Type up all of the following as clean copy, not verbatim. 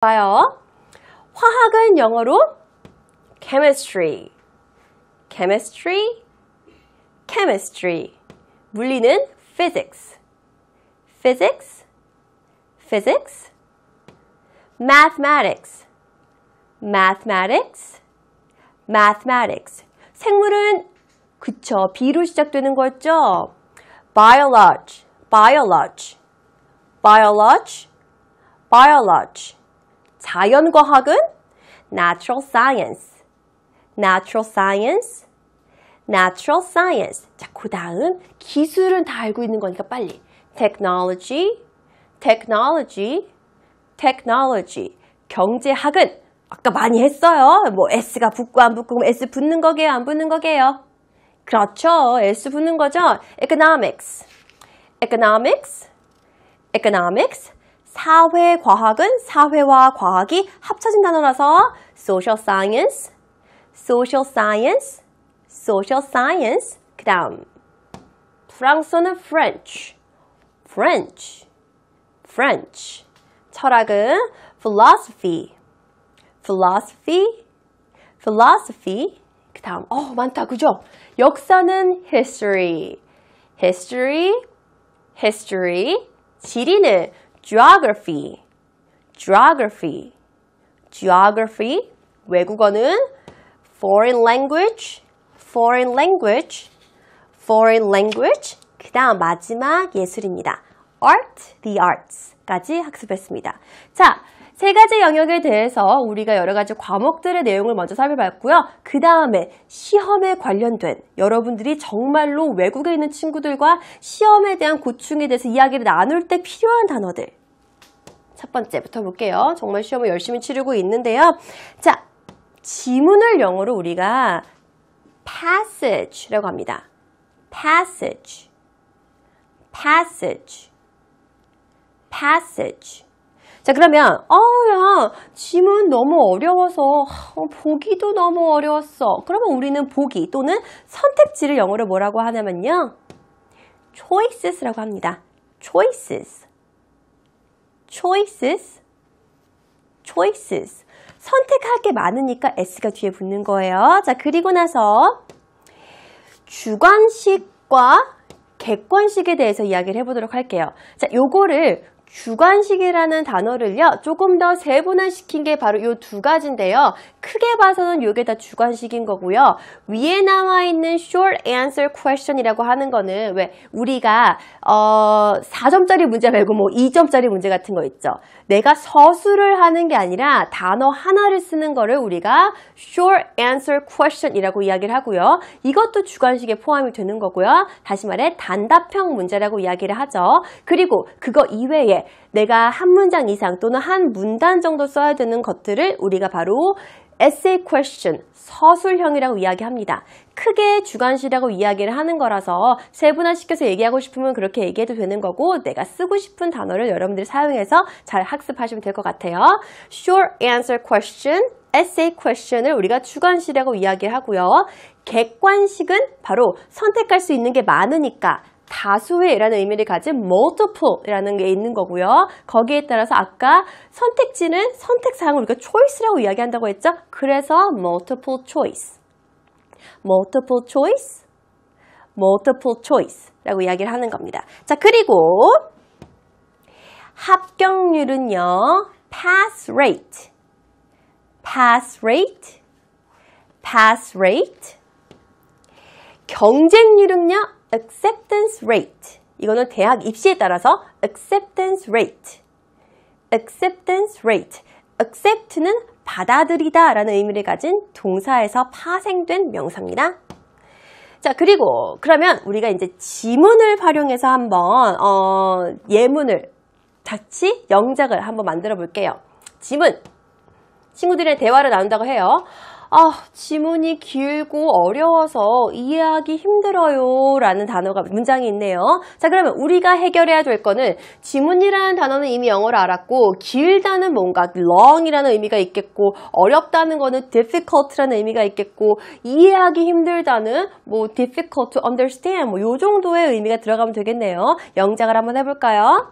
봐요. 화학은 영어로 chemistry, chemistry, chemistry. 물리는 physics, physics, physics. mathematics, mathematics, mathematics. 생물은 그쵸, B로 시작되는 거였죠? biology, biology, biology, biology. 자연과학은 natural science, natural science, natural science. 자, 그 다음 기술은 다 알고 있는 거니까 빨리. technology, technology, technology. 경제학은 아까 많이 했어요. 뭐 S가 붙고 안 붙고 S 붙는 거게요, 안 붙는 거게요? 그렇죠. S 붙는 거죠. economics, economics, economics. 사회과학은 사회와 과학이 합쳐진 단어라서 social science, social science, social science. 그 다음 프랑스어는 French, French, French. 철학은 philosophy, philosophy, philosophy. 그 다음 많다 그죠? 역사는 history, history, history. 지리는 geography, geography, geography. 외국어는 foreign language, foreign language, foreign language. 그 다음 마지막 예술입니다. art, the arts까지 학습했습니다. 자, 세 가지 영역에 대해서 우리가 여러 가지 과목들의 내용을 먼저 살펴봤고요. 그 다음에 시험에 관련된 여러분들이 정말로 외국에 있는 친구들과 시험에 대한 고충에 대해서 이야기를 나눌 때 필요한 단어들. 첫 번째부터 볼게요. 정말 시험을 열심히 치르고 있는데요. 자, 지문을 영어로 우리가 passage라고 합니다. passage, passage, passage. 자, 그러면 야, 지문 너무 어려워서 보기도 너무 어려웠어. 그러면 우리는 보기 또는 선택지를 영어로 뭐라고 하냐면요. choices라고 합니다. choices, choices, choices. 선택할 게 많으니까 S가 뒤에 붙는 거예요. 자, 그리고 나서 주관식과 객관식에 대해서 이야기를 해보도록 할게요. 자, 요거를 주관식이라는 단어를요, 조금 더 세분화시킨 게 바로 이 두 가지인데요. 크게 봐서는 이게 다 주관식인 거고요. 위에 나와 있는 short answer question이라고 하는 거는 왜 우리가 4점짜리 문제 말고 뭐 2점짜리 문제 같은 거 있죠. 내가 서술을 하는 게 아니라 단어 하나를 쓰는 거를 우리가 short answer question이라고 이야기를 하고요. 이것도 주관식에 포함이 되는 거고요. 다시 말해 단답형 문제라고 이야기를 하죠. 그리고 그거 이외에 내가 한 문장 이상 또는 한 문단 정도 써야 되는 것들을 우리가 바로 essay question, 서술형이라고 이야기합니다. 크게 주관식이라고 이야기를 하는 거라서 세분화시켜서 얘기하고 싶으면 그렇게 얘기해도 되는 거고 내가 쓰고 싶은 단어를 여러분들이 사용해서 잘 학습하시면 될 것 같아요. Short answer question, essay question을 우리가 주관식이라고 이야기를 하고요. 객관식은 바로 선택할 수 있는 게 많으니까 다수의라는 의미를 가진 multiple이라는 게 있는 거고요. 거기에 따라서 아까 선택지는 선택사항을 우리가 choice라고 이야기한다고 했죠. 그래서 multiple choice, multiple choice, multiple choice라고 이야기를 하는 겁니다. 자, 그리고 합격률은요, pass rate, pass rate, pass rate. 경쟁률은요, acceptance rate. 이거는 대학 입시에 따라서 acceptance rate, acceptance rate. accept는 받아들이다 라는 의미를 가진 동사에서 파생된 명사입니다. 자, 그리고 그러면 우리가 이제 지문을 활용해서 한번 예문을 같이 영작을 한번 만들어 볼게요. 지문. 친구들이랑 대화를 나눈다고 해요. 지문이 길고 어려워서 이해하기 힘들어요 라는 단어가 문장이 있네요. 자, 그러면 우리가 해결해야 될 거는 지문이라는 단어는 이미 영어로 알았고 길다는 뭔가 long이라는 의미가 있겠고 어렵다는 거는 difficult라는 의미가 있겠고 이해하기 힘들다는 뭐 difficult to understand 뭐 요 정도의 의미가 들어가면 되겠네요. 영작을 한번 해볼까요?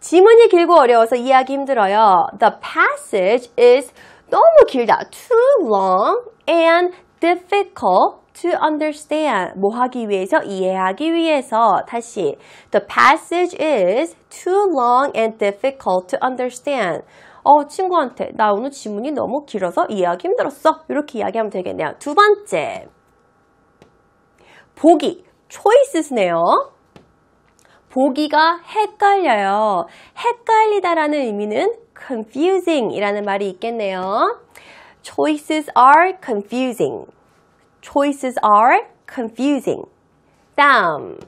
지문이 길고 어려워서 이해하기 힘들어요. The passage is 너무 길다. Too long and difficult to understand. 뭐 하기 위해서? 이해하기 위해서. 다시. The passage is too long and difficult to understand. 친구한테 나 오늘 지문이 너무 길어서 이해하기 힘들었어. 이렇게 이야기하면 되겠네요. 두 번째. 보기. choices네요. 보기가 헷갈려요. 헷갈리다라는 의미는 confusing 이라는 말이 있겠네요. Choices are confusing. Choices are confusing. 다음.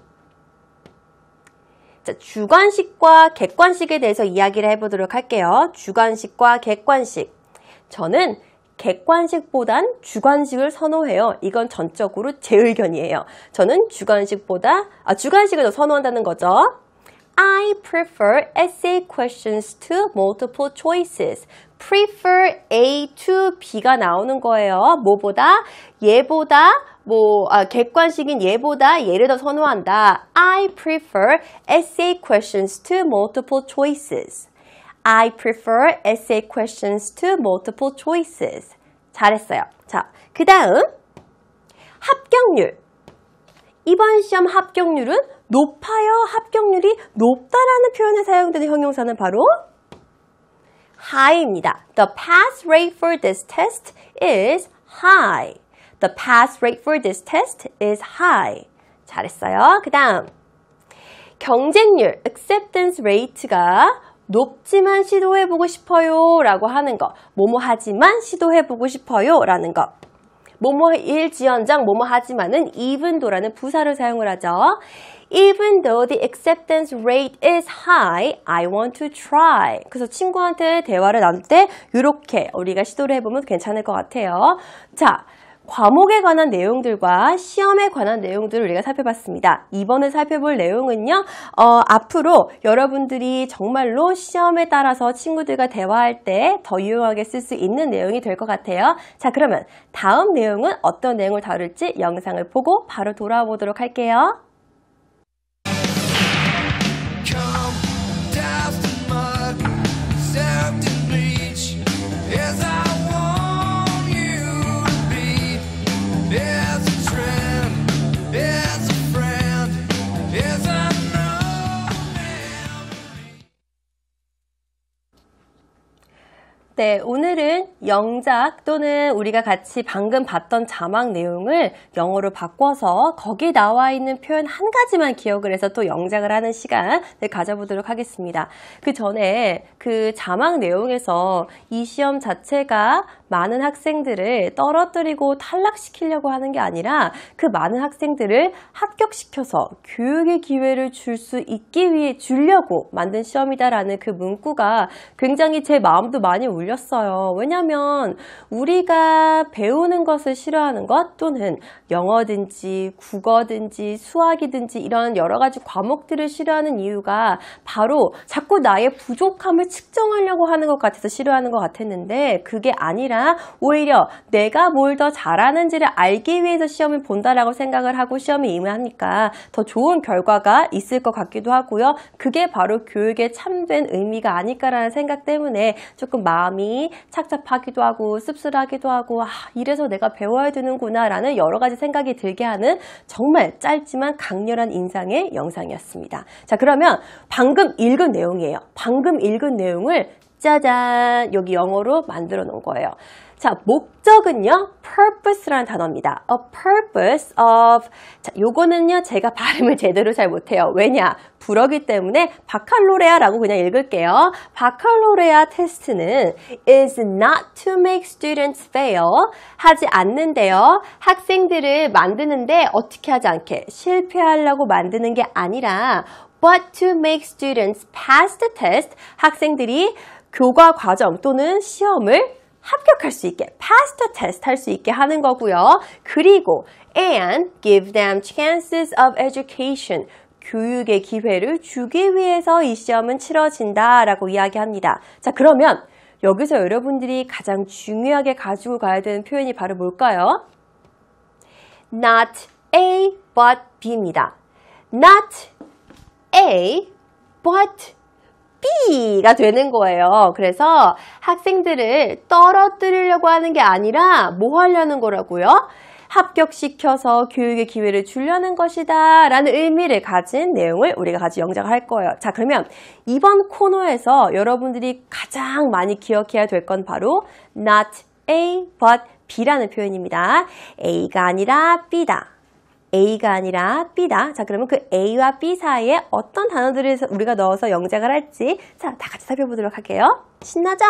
자, 주관식과 객관식에 대해서 이야기를 해보도록 할게요. 주관식과 객관식. 저는 객관식보단 주관식을 선호해요. 이건 전적으로 제 의견이에요. 저는 주관식을 더 선호한다는 거죠. I prefer essay questions to multiple choices. prefer A to B가 나오는 거예요. 뭐보다? 얘보다 객관식인 얘보다 얘를 더 선호한다. I prefer essay questions to multiple choices. I prefer essay questions to multiple choices. 잘했어요. 자, 그 다음 합격률. 이번 시험 합격률은 높아요. 합격률이 높다라는 표현에 사용되는 형용사는 바로 high입니다. The pass rate for this test is high. The pass rate for this test is high. 잘했어요. 그 다음 경쟁률, acceptance rate가 높지만 시도해보고 싶어요 라고 하는 거. 뭐뭐 하지만 시도해보고 싶어요 라는 거. 뭐뭐일지언정 뭐뭐 하지만은 even though라는 부사를 사용을 하죠. Even though the acceptance rate is high, I want to try. 그래서 친구한테 대화를 나눌 때 이렇게 우리가 시도를 해보면 괜찮을 것 같아요. 자, 과목에 관한 내용들과 시험에 관한 내용들을 우리가 살펴봤습니다. 이번에 살펴볼 내용은요. 앞으로 여러분들이 정말로 시험에 따라서 친구들과 대화할 때 더 유용하게 쓸 수 있는 내용이 될 것 같아요. 자, 그러면 다음 내용은 어떤 내용을 다룰지 영상을 보고 바로 돌아와 보도록 할게요. 네, 오늘은 영작 또는 우리가 같이 방금 봤던 자막 내용을 영어로 바꿔서 거기 나와 있는 표현 한 가지만 기억을 해서 또 영작을 하는 시간을 가져보도록 하겠습니다. 그 전에 그 자막 내용에서 이 시험 자체가 많은 학생들을 떨어뜨리고 탈락시키려고 하는 게 아니라 그 많은 학생들을 합격시켜서 교육의 기회를 줄 수 있기 위해 주려고 만든 시험이다라는 그 문구가 굉장히 제 마음도 많이 울렸어요. 왜냐하면 우리가 배우는 것을 싫어하는 것 또는 영어든지 국어든지 수학이든지 이런 여러 가지 과목들을 싫어하는 이유가 바로 자꾸 나의 부족함을 측정하려고 하는 것 같아서 싫어하는 것 같았는데 그게 아니라 오히려 내가 뭘 더 잘하는지를 알기 위해서 시험을 본다라고 생각을 하고 시험에 임하니까 더 좋은 결과가 있을 것 같기도 하고요. 그게 바로 교육의 참된 의미가 아닐까라는 생각 때문에 조금 마음이 착잡하기도 하고 씁쓸하기도 하고 이래서 내가 배워야 되는구나 라는 여러 가지 생각이 들게 하는 정말 짧지만 강렬한 인상의 영상이었습니다. 자, 그러면 방금 읽은 내용이에요. 방금 읽은 내용을 짜잔 여기 영어로 만들어 놓은 거예요. 자, 목적은요, purpose라는 단어입니다. A purpose of, 자, 요거는요, 제가 발음을 제대로 잘 못해요. 왜냐? 불어기 때문에 바칼로레아라고 그냥 읽을게요. 바칼로레아 테스트는 is not to make students fail. 하지 않는데요. 학생들을 만드는데 어떻게 하지 않게 실패하려고 만드는 게 아니라 but to make students pass the test. 학생들이 교과 과정 또는 시험을 합격할 수 있게, pass the test 할 수 있게 하는 거고요. 그리고 and give them chances of education. 교육의 기회를 주기 위해서 이 시험은 치러진다라고 이야기합니다. 자, 그러면 여기서 여러분들이 가장 중요하게 가지고 가야 되는 표현이 바로 뭘까요? Not A but B입니다. Not A but B가 되는 거예요. 그래서 학생들을 떨어뜨리려고 하는 게 아니라 뭐 하려는 거라고요? 합격시켜서 교육의 기회를 주려는 것이다 라는 의미를 가진 내용을 우리가 같이 영작을 할 거예요. 자, 그러면 이번 코너에서 여러분들이 가장 많이 기억해야 될 건 바로 not A but B라는 표현입니다. A가 아니라 B다. A가 아니라 B다. 자, 그러면 그 A와 B 사이에 어떤 단어들을 우리가 넣어서 영작을 할지 자, 다 같이 살펴보도록 할게요. 신나죠?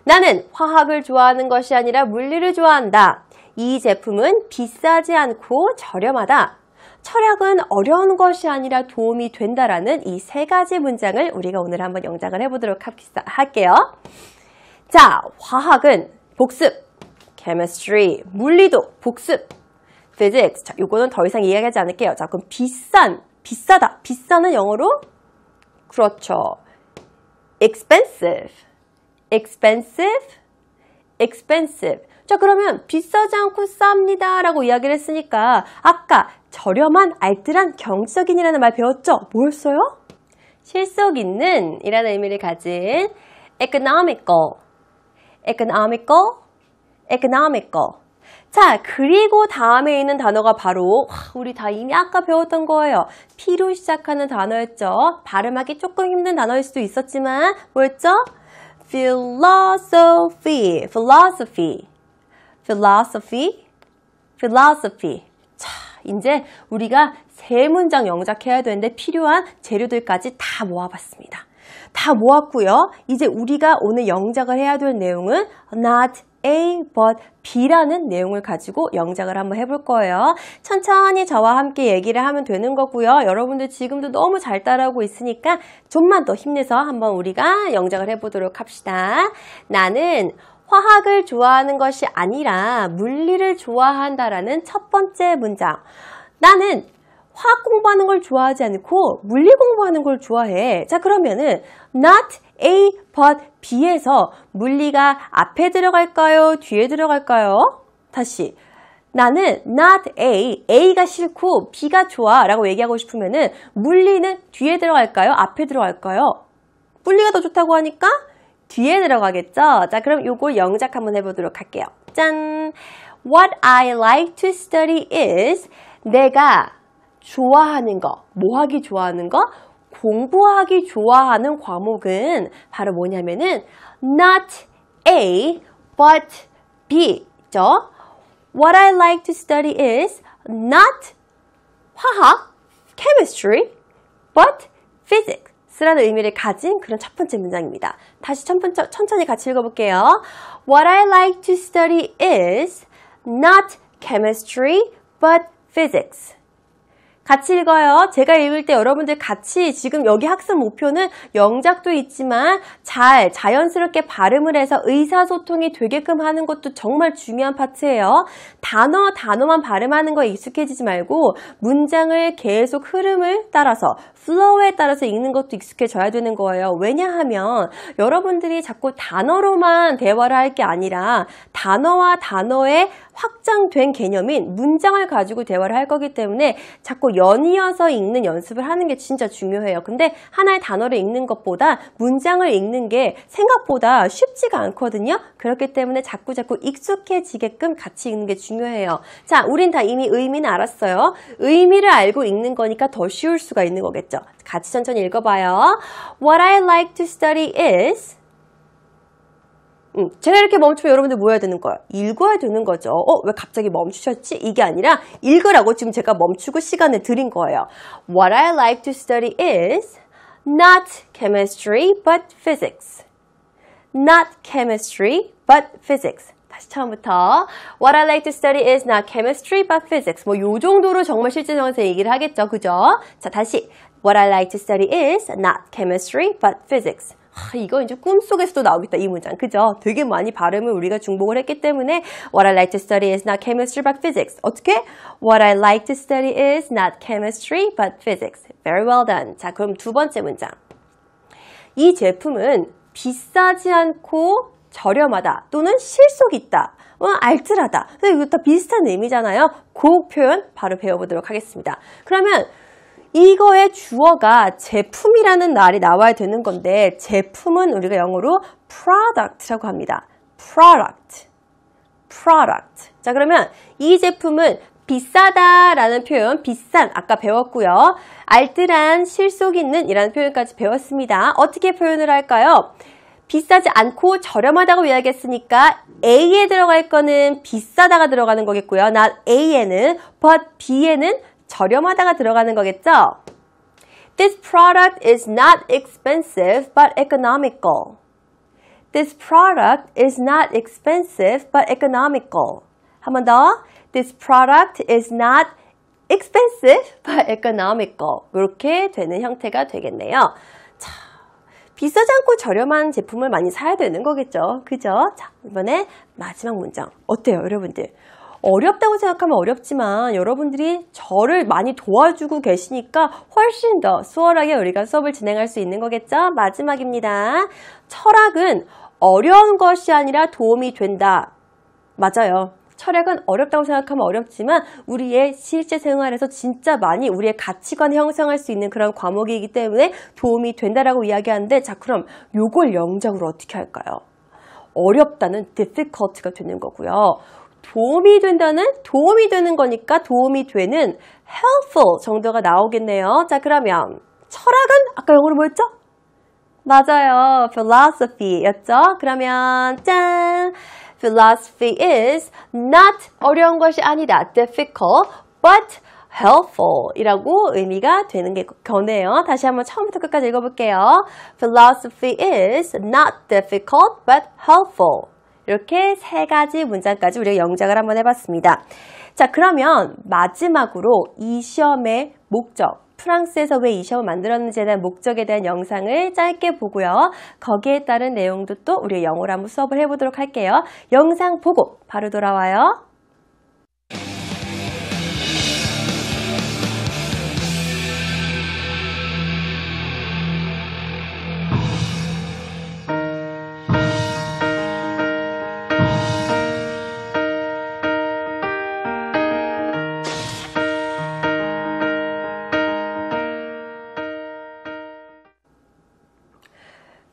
나는 화학을 좋아하는 것이 아니라 물리를 좋아한다. 이 제품은 비싸지 않고 저렴하다. 철학은 어려운 것이 아니라 도움이 된다라는 이 세 가지 문장을 우리가 오늘 한번 영작을 해보도록 할게요. 자, 화학은 복습, chemistry, 물리도 복습, physics. 자, 요거는 더 이상 이야기하지 않을게요. 자, 그럼 비싸다. 비싸는 영어로? 그렇죠. expensive. 자, 그러면 비싸지 않고 쌉니다 라고 이야기를 했으니까 아까 저렴한, 알뜰한, 경제적인이라는 말 배웠죠? 뭐였어요? 실속 있는 이라는 의미를 가진 economical. 자, 그리고 다음에 있는 단어가 바로 우리 다 이미 아까 배웠던 거예요. P로 시작하는 단어였죠. 발음하기 조금 힘든 단어일 수도 있었지만 뭐였죠? philosophy. 자, 이제 우리가 세 문장 영작해야 되는데 필요한 재료들까지 다 모아봤습니다. 다 모았고요. 이제 우리가 오늘 영작을 해야 될 내용은 not A but B라는 내용을 가지고 영작을 한번 해볼 거예요. 천천히 저와 함께 얘기를 하면 되는 거고요. 여러분들 지금도 너무 잘 따라오고 있으니까 좀만 더 힘내서 한번 우리가 영작을 해보도록 합시다. 나는 화학을 좋아하는 것이 아니라 물리를 좋아한다라는 첫 번째 문장. 나는 화학 공부하는 걸 좋아하지 않고 물리 공부하는 걸 좋아해. 자, 그러면은 not A but B에서 물리가 앞에 들어갈까요? 뒤에 들어갈까요? 다시. 나는 not A, A가 싫고 B가 좋아 라고 얘기하고 싶으면은 물리는 뒤에 들어갈까요? 앞에 들어갈까요? 물리가 더 좋다고 하니까 뒤에 들어가겠죠? 자, 그럼 요거 영작 한번 해보도록 할게요. 짠! What I like to study is 내가 좋아하는 거, 뭐 하기 좋아하는 거? 공부하기 좋아하는 과목은 바로 뭐냐면은 not A but B 죠? What I like to study is not 화학, chemistry, but physics 라는 의미를 가진 그런 첫 번째 문장입니다. 다시 천천히 같이 읽어볼게요. What I like to study is not chemistry, but physics. 같이 읽어요. 제가 읽을 때 여러분들 같이 지금 여기 학습 목표는 영작도 있지만 잘 자연스럽게 발음을 해서 의사소통이 되게끔 하는 것도 정말 중요한 파트예요. 단어만 발음하는 거에 익숙해지지 말고 문장을 계속 흐름을 따라서 플로우에 따라서 읽는 것도 익숙해져야 되는 거예요. 왜냐하면 여러분들이 자꾸 단어로만 대화를 할 게 아니라 단어와 단어의 확장된 개념인 문장을 가지고 대화를 할 거기 때문에 자꾸 연이어서 읽는 연습을 하는 게 진짜 중요해요. 근데 하나의 단어를 읽는 것보다 문장을 읽는 게 생각보다 쉽지가 않거든요. 그렇기 때문에 자꾸 익숙해지게끔 같이 읽는 게 중요해요. 자, 우린 다 이미 의미는 알았어요. 의미를 알고 읽는 거니까 더 쉬울 수가 있는 거겠죠. 같이 천천히 읽어봐요. What I like to study is 제가 이렇게 멈추면 여러분들 뭐 해야 되는 거예요? 읽어야 되는 거죠. 왜 갑자기 멈추셨지? 이게 아니라 읽으라고 지금 제가 멈추고 시간을 드린 거예요. What I like to study is not chemistry but physics. Not chemistry but physics. 다시 처음부터 What I like to study is not chemistry but physics. 뭐 요 정도로 정말 실제적으로 얘기를 하겠죠. 그죠? 자, 다시 What I like to study is not chemistry but physics. 이거 이제 꿈속에서도 나오겠다, 이 문장. 그죠? 되게 많이 발음을 우리가 중복을 했기 때문에 What I like to study is not chemistry but physics. 어떻게? What I like to study is not chemistry but physics. Very well done. 자, 그럼 두 번째 문장. 이 제품은 비싸지 않고 저렴하다 또는 실속 있다. 알뜰하다. 이거 다 비슷한 의미잖아요. 그 표현 바로 배워보도록 하겠습니다. 그러면 이거의 주어가 제품이라는 말이 나와야 되는 건데 제품은 우리가 영어로 product라고 합니다. product. 자, 그러면 이 제품은 비싸다라는 표현, 비싼 아까 배웠고요. 알뜰한, 실속 있는 이라는 표현까지 배웠습니다. 어떻게 표현을 할까요? 비싸지 않고 저렴하다고 이야기했으니까 A에 들어갈 거는 비싸다가 들어가는 거겠고요. not A에는, but B에는 저렴하다가 들어가는 거겠죠? This product is not expensive but economical. This product is not expensive but economical. 한 번 더. This product is not expensive but economical. 이렇게 되는 형태가 되겠네요. 자, 비싸지 않고 저렴한 제품을 많이 사야 되는 거겠죠. 그죠? 자, 이번에 마지막 문장. 어때요, 여러분들? 어렵다고 생각하면 어렵지만 여러분들이 저를 많이 도와주고 계시니까 훨씬 더 수월하게 우리가 수업을 진행할 수 있는 거겠죠? 마지막입니다. 철학은 어려운 것이 아니라 도움이 된다. 맞아요. 철학은 어렵다고 생각하면 어렵지만 우리의 실제 생활에서 진짜 많이 우리의 가치관을 형성할 수 있는 그런 과목이기 때문에 도움이 된다라고 이야기하는데, 자, 그럼 요걸 영작으로 어떻게 할까요? 어렵다는 difficult가 되는 거고요. 도움이 된다는 도움이 되는 거니까 도움이 되는 helpful 정도가 나오겠네요. 자, 그러면 철학은 아까 영어로 뭐였죠? 맞아요. philosophy였죠? 그러면 짠! Philosophy is not 어려운 것이 아니다. difficult but helpful 이라고 의미가 되는 게 거네요. 다시 한번 처음부터 끝까지 읽어볼게요. Philosophy is not difficult but helpful. 이렇게 세 가지 문장까지 우리가 영작을 한번 해봤습니다. 자, 그러면 마지막으로 이 시험의 목적, 프랑스에서 왜 이 시험을 만들었는지에 대한 목적에 대한 영상을 짧게 보고요. 거기에 따른 내용도 또 우리 영어로 한번 수업을 해보도록 할게요. 영상 보고 바로 돌아와요.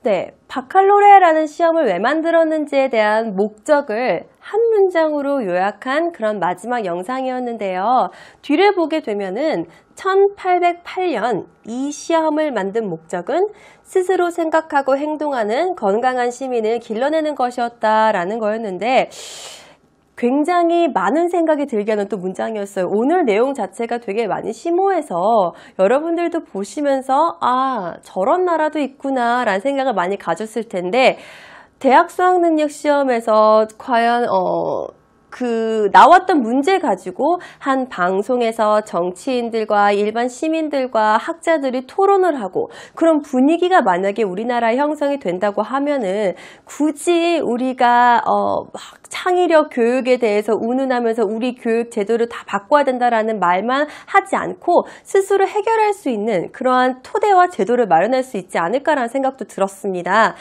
네, 바칼로레아라는 시험을 왜 만들었는지에 대한 목적을 한 문장으로 요약한 그런 마지막 영상이었는데요. 뒤를 보게 되면은 1808년 이 시험을 만든 목적은 스스로 생각하고 행동하는 건강한 시민을 길러내는 것이었다라는 거였는데, 굉장히 많은 생각이 들게 하는 또 문장이었어요. 오늘 내용 자체가 되게 많이 심오해서 여러분들도 보시면서 아, 저런 나라도 있구나 라는 생각을 많이 가졌을 텐데, 대학 수학능력 시험에서 과연 나왔던 문제 가지고 한 방송에서 정치인들과 일반 시민들과 학자들이 토론을 하고 그런 분위기가 만약에 우리나라에 형성이 된다고 하면은 굳이 우리가 창의력 교육에 대해서 운운하면서 우리 교육 제도를 다 바꿔야 된다라는 말만 하지 않고 스스로 해결할 수 있는 그러한 토대와 제도를 마련할 수 있지 않을까라는 생각도 들었습니다.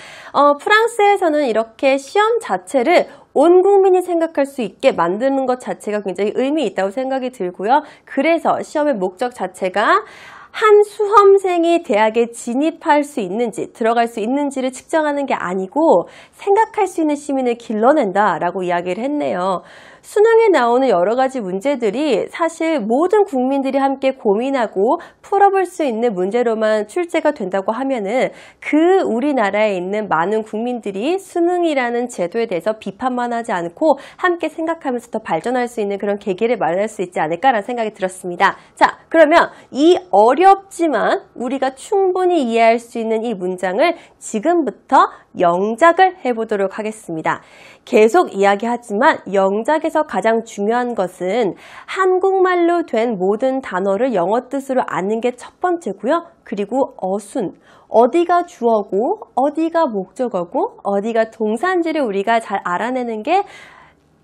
프랑스에서는 이렇게 시험 자체를 온 국민이 생각할 수 있게 만드는 것 자체가 굉장히 의미 있다고 생각이 들고요. 그래서 시험의 목적 자체가 한 수험생이 대학에 진입할 수 있는지, 들어갈 수 있는지를 측정하는 게 아니고 생각할 수 있는 시민을 길러낸다라고 이야기를 했네요. 수능에 나오는 여러 가지 문제들이 사실 모든 국민들이 함께 고민하고 풀어볼 수 있는 문제로만 출제가 된다고 하면은 그 우리나라에 있는 많은 국민들이 수능이라는 제도에 대해서 비판만 하지 않고 함께 생각하면서 더 발전할 수 있는 그런 계기를 마련할 수 있지 않을까라는 생각이 들었습니다. 자, 그러면 이 어렵지만 우리가 충분히 이해할 수 있는 이 문장을 지금부터 영작을 해보도록 하겠습니다. 계속 이야기하지만 영작에서 가장 중요한 것은 한국말로 된 모든 단어를 영어 뜻으로 아는 게 첫 번째고요. 그리고 어순, 어디가 주어고 어디가 목적어고 어디가 동사인지를 우리가 잘 알아내는 게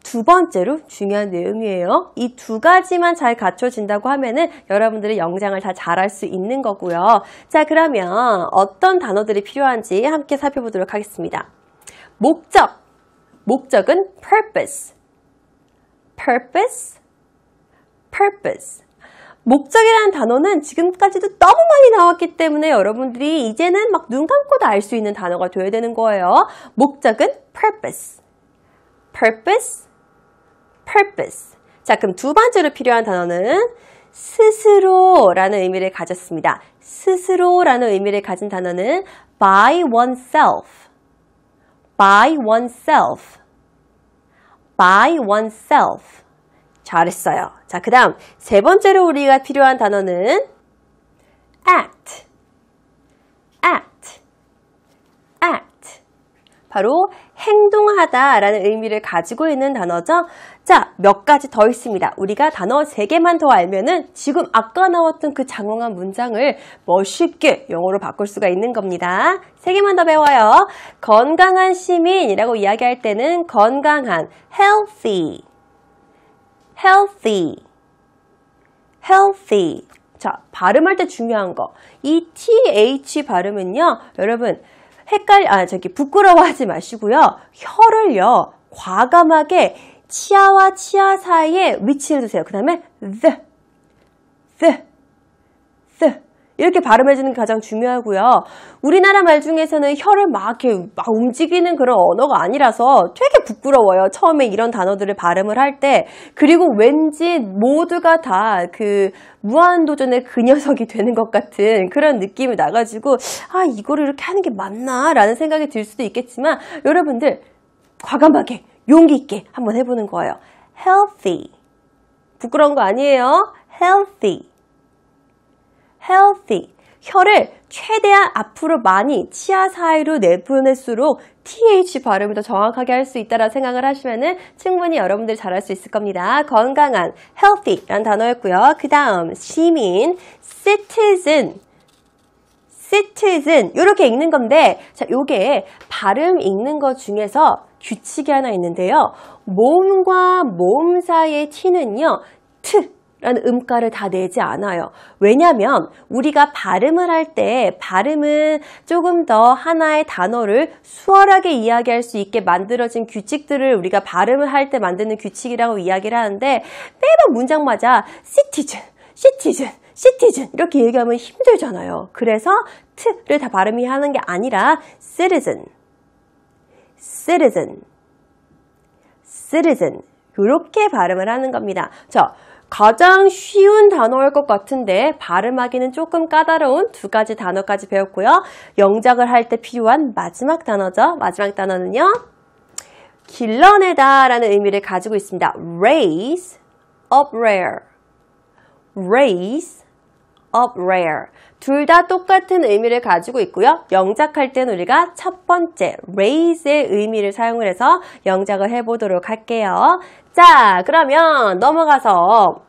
두 번째로 중요한 내용이에요. 이 두 가지만 잘 갖춰진다고 하면은 여러분들이 영장을 다 잘할 수 있는 거고요. 자, 그러면 어떤 단어들이 필요한지 함께 살펴보도록 하겠습니다. 목적. 목적은 purpose. purpose. purpose. 목적이라는 단어는 지금까지도 너무 많이 나왔기 때문에 여러분들이 이제는 막 눈 감고도 알 수 있는 단어가 되어야 되는 거예요. 목적은 purpose. purpose. purpose. 자, 그럼 두 번째로 필요한 단어는 스스로라는 의미를 가졌습니다. 스스로라는 의미를 가진 단어는 by oneself. by oneself. by oneself. 잘했어요. 자, 그 다음 세 번째로 우리가 필요한 단어는 act. act. act. 바로 행동하다라는 의미를 가지고 있는 단어죠. 자, 몇 가지 더 있습니다. 우리가 단어 3개만 더 알면은 지금 아까 나왔던 그 장황한 문장을 멋있게 영어로 바꿀 수가 있는 겁니다. 3개만 더 배워요. 건강한 시민이라고 이야기할 때는 건강한 healthy. healthy. healthy. 자, 발음할 때 중요한 거. 이 th 발음은요, 여러분 부끄러워하지 마시고요. 혀를요, 과감하게 치아와 치아 사이에 위치를 두세요. 그 다음에 the 이렇게 발음해주는 게 가장 중요하고요. 우리나라 말 중에서는 혀를 막 이렇게 막 움직이는 그런 언어가 아니라서 되게 부끄러워요. 처음에 이런 단어들을 발음을 할 때. 그리고 왠지 모두가 다 그 무한도전의 그 녀석이 되는 것 같은 그런 느낌이 나가지고 아, 이거를 이렇게 하는 게 맞나? 라는 생각이 들 수도 있겠지만 여러분들 과감하게 용기 있게 한번 해보는 거예요. healthy. 부끄러운 거 아니에요. healthy. healthy. 혀를 최대한 앞으로 많이 치아 사이로 내보낼수록 th 발음을 더 정확하게 할 수 있다라고 생각을 하시면은 충분히 여러분들이 잘할 수 있을 겁니다. 건강한 healthy라는 단어였고요. 그 다음 시민 citizen. citizen 이렇게 읽는 건데 자, 요게 발음 읽는 것 중에서 규칙이 하나 있는데요. 모음과 모음 사이의 t는요. 라는 음가를 다 내지 않아요. 왜냐하면 우리가 발음을 할 때 발음은 조금 더 하나의 단어를 수월하게 이야기할 수 있게 만들어진 규칙들을 우리가 발음을 할 때 만드는 규칙이라고 이야기를 하는데 매번 문장마다 citizen 이렇게 얘기하면 힘들잖아요. 그래서 t를 다 발음이 하는 게 아니라 citizen 이렇게 발음을 하는 겁니다. 자, 가장 쉬운 단어일 것 같은데 발음하기는 조금 까다로운 2가지 단어까지 배웠고요. 영작을 할 때 필요한 마지막 단어죠. 마지막 단어는요. 길러내다 라는 의미를 가지고 있습니다. raise up rare. raise up rare. 둘 다 똑같은 의미를 가지고 있고요. 영작할 때는 우리가 첫 번째 raise의 의미를 사용을 해서 영작을 해보도록 할게요. 자, 그러면 넘어가서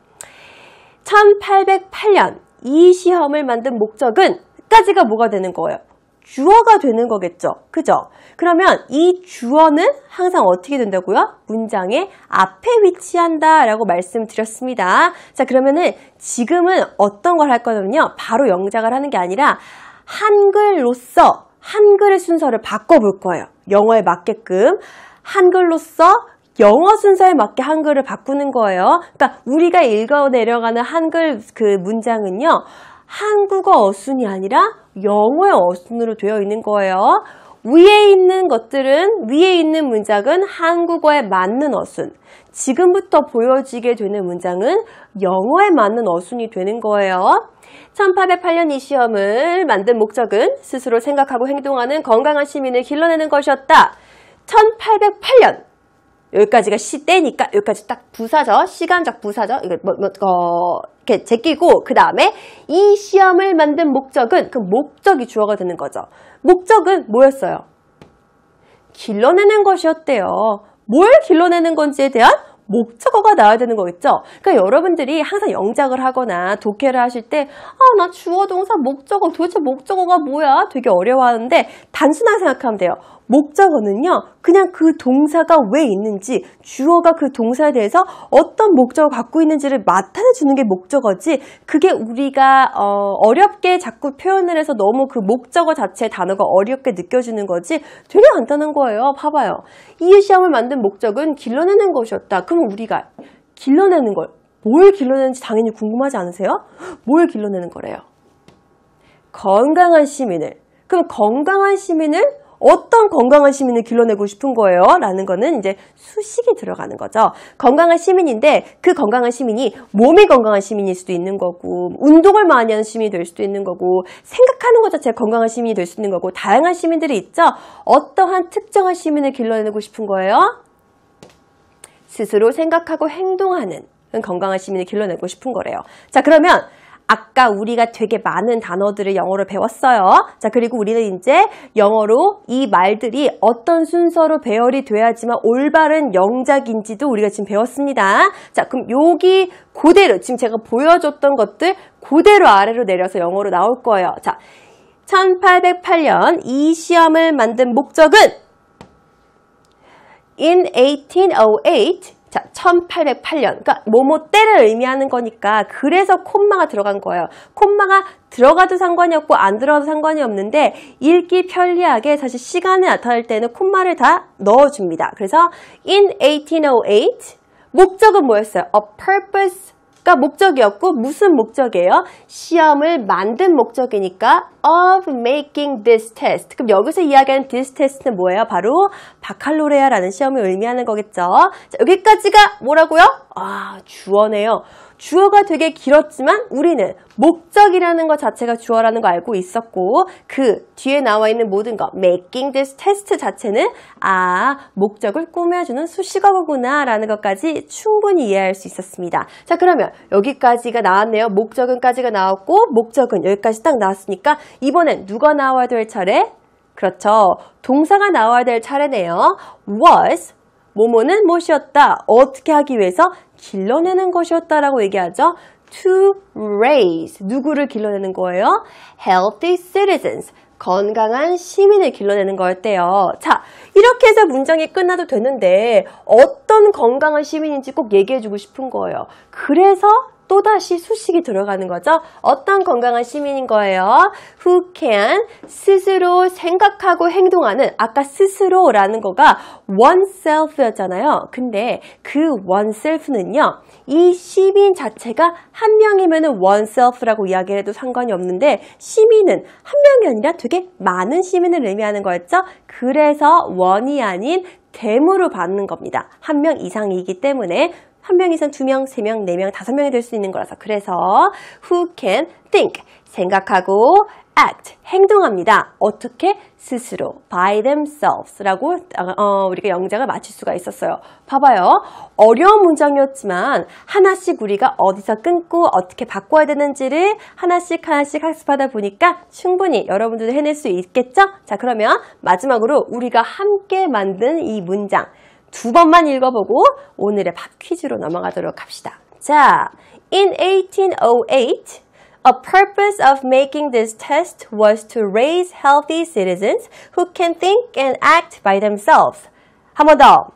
1808년 이 시험을 만든 목적은 까지가 뭐가 되는 거예요? 주어가 되는 거겠죠. 그죠? 그러면 이 주어는 항상 어떻게 된다고요? 문장의 앞에 위치한다 라고 말씀드렸습니다. 자, 그러면은 지금은 어떤 걸 할 거냐면요. 바로 영작을 하는 게 아니라 한글로서 한글의 순서를 바꿔볼 거예요. 영어에 맞게끔 한글로서 영어 순서에 맞게 한글을 바꾸는 거예요. 그러니까 우리가 읽어 내려가는 한글 그 문장은요. 한국어 어순이 아니라 영어의 어순으로 되어 있는 거예요. 위에 있는 것들은 위에 있는 문장은 한국어에 맞는 어순. 지금부터 보여지게 되는 문장은 영어에 맞는 어순이 되는 거예요. 1808년 이 시험을 만든 목적은 스스로 생각하고 행동하는 건강한 시민을 길러내는 것이었다. 1808년 여기까지가 시때니까 여기까지 딱 부사죠. 시간적 부사죠. 이렇게 제끼고 그 다음에 이 시험을 만든 목적은 그 목적이 주어가 되는 거죠. 목적은 뭐였어요? 길러내는 것이었대요. 뭘 길러내는 건지에 대한 목적어가 나와야 되는 거겠죠. 그러니까 여러분들이 항상 영작을 하거나 독해를 하실 때 나 주어 동사 목적어 도대체 목적어가 뭐야? 되게 어려워하는데 단순하게 생각하면 돼요. 목적어는요. 그냥 그 동사가 왜 있는지 주어가 그 동사에 대해서 어떤 목적을 갖고 있는지를 나타내주는 게 목적어지 그게 우리가 어렵게 자꾸 표현을 해서 너무 그 목적어 자체의 단어가 어렵게 느껴지는 거지 되게 간단한 거예요. 봐봐요. 이 시험을 만든 목적은 길러내는 것이었다. 그럼 우리가 길러내는 걸 뭘 길러내는지 당연히 궁금하지 않으세요? 뭘 길러내는 거래요? 건강한 시민을. 그럼 건강한 시민을 어떤 건강한 시민을 길러내고 싶은 거예요? 라는 거는 이제 수식이 들어가는 거죠. 건강한 시민인데 그 건강한 시민이 몸이 건강한 시민일 수도 있는 거고 운동을 많이 하는 시민이 될 수도 있는 거고 생각하는 것 자체가 건강한 시민이 될 수 있는 거고 다양한 시민들이 있죠. 어떠한 특정한 시민을 길러내고 싶은 거예요? 스스로 생각하고 행동하는 건강한 시민을 길러내고 싶은 거래요. 자, 그러면 아까 우리가 되게 많은 단어들을 영어로 배웠어요. 자, 그리고 우리는 이제 영어로 이 말들이 어떤 순서로 배열이 돼야지만 올바른 영작인지도 우리가 지금 배웠습니다. 자, 그럼 여기 그대로 지금 제가 보여줬던 것들 그대로 아래로 내려서 영어로 나올 거예요. 자, 1808년 이 시험을 만든 목적은 In 1808 자, 1808년. 그러니까 뭐뭐 때를 의미하는 거니까 그래서 콤마가 들어간 거예요. 콤마가 들어가도 상관이 없고 안 들어가도 상관이 없는데 읽기 편리하게 사실 시간을 나타낼 때는 콤마를 다 넣어줍니다. 그래서 in 1808 목적은 뭐였어요? A purpose 가 목적이었고 무슨 목적이에요? 시험을 만든 목적이니까 of making this test. 그럼 여기서 이야기하는 this test는 뭐예요? 바로 바칼로레아라는 시험을 의미하는 거겠죠. 자, 여기까지가 뭐라고요? 주어네요. 주어가 되게 길었지만 우리는 목적이라는 것 자체가 주어라는 거 알고 있었고 그 뒤에 나와 있는 모든 거 making this test 자체는 목적을 꾸며주는 수식어구나 라는 것까지 충분히 이해할 수 있었습니다. 자, 그러면 여기까지가 나왔네요. 목적은까지가 나왔고 목적은 여기까지 딱 나왔으니까 이번엔 누가 나와야 될 차례? 그렇죠. 동사가 나와야 될 차례네요. was 뭐뭐는 무엇이었다. 어떻게 하기 위해서 길러내는 것이었다라고 얘기하죠. To raise 누구를 길러내는 거예요? Healthy citizens 건강한 시민을 길러내는 거였대요. 자, 이렇게 해서 문장이 끝나도 되는데 어떤 건강한 시민인지 꼭 얘기해주고 싶은 거예요. 그래서 또다시 수식이 들어가는 거죠. 어떤 건강한 시민인 거예요? Who can 스스로 생각하고 행동하는 아까 스스로라는 거가 oneself였잖아요. 근데 그 oneself는요. 이 시민 자체가 한 명이면 oneself라고 이야기를 해도 상관이 없는데 시민은 한 명이 아니라 되게 많은 시민을 의미하는 거였죠. 그래서 one이 아닌 댐으로 받는 겁니다. 한 명 이상이기 때문에 한 명 이상 2명, 3명, 4명, 5명이 될 수 있는 거라서 그래서 who can think 생각하고 act 행동합니다. 어떻게? 스스로 by themselves라고 우리가 영작을 맞출 수가 있었어요. 봐봐요. 어려운 문장이었지만 하나씩 우리가 어디서 끊고 어떻게 바꿔야 되는지를 하나씩 학습하다 보니까 충분히 여러분들도 해낼 수 있겠죠? 자, 그러면 마지막으로 우리가 함께 만든 이 문장 2번만 읽어보고 오늘의 팝 퀴즈로 넘어가도록 합시다. 자, in 1808, a purpose of making this test was to raise healthy citizens who can think and act by themselves. 한 번 더.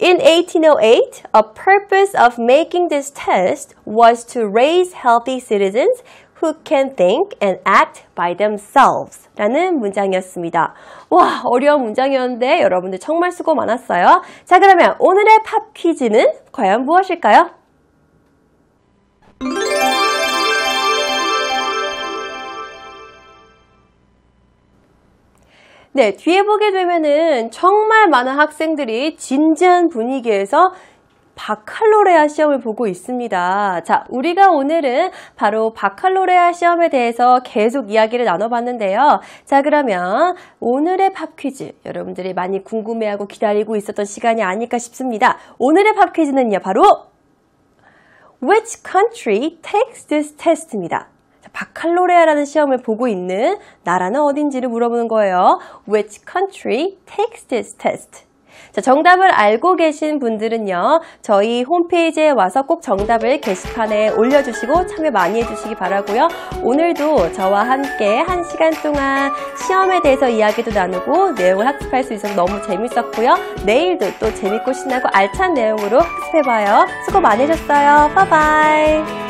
In 1808, a purpose of making this test was to raise healthy citizens who can think and act by themselves 라는 문장이었습니다. 와, 어려운 문장이었는데 여러분들 정말 수고 많았어요. 자, 그러면 오늘의 팝 퀴즈는 과연 무엇일까요? 네, 뒤에 보게 되면은 정말 많은 학생들이 진지한 분위기에서 바칼로레아 시험을 보고 있습니다. 자, 우리가 오늘은 바로 바칼로레아 시험에 대해서 계속 이야기를 나눠봤는데요. 자, 그러면 오늘의 팝 퀴즈 여러분들이 많이 궁금해하고 기다리고 있었던 시간이 아닐까 싶습니다. 오늘의 팝 퀴즈는요, 바로 Which country takes this test입니다. 바칼로레아라는 시험을 보고 있는 나라는 어딘지를 물어보는 거예요. Which country takes this test? 자, 정답을 알고 계신 분들은요, 저희 홈페이지에 와서 꼭 정답을 게시판에 올려주시고 참여 많이 해주시기 바라고요. 오늘도 저와 함께 1시간 동안 시험에 대해서 이야기도 나누고 내용을 학습할 수 있어서 너무 재밌었고요. 내일도 또 재밌고 신나고 알찬 내용으로 학습해봐요. 수고 많으셨어요. 바이바이.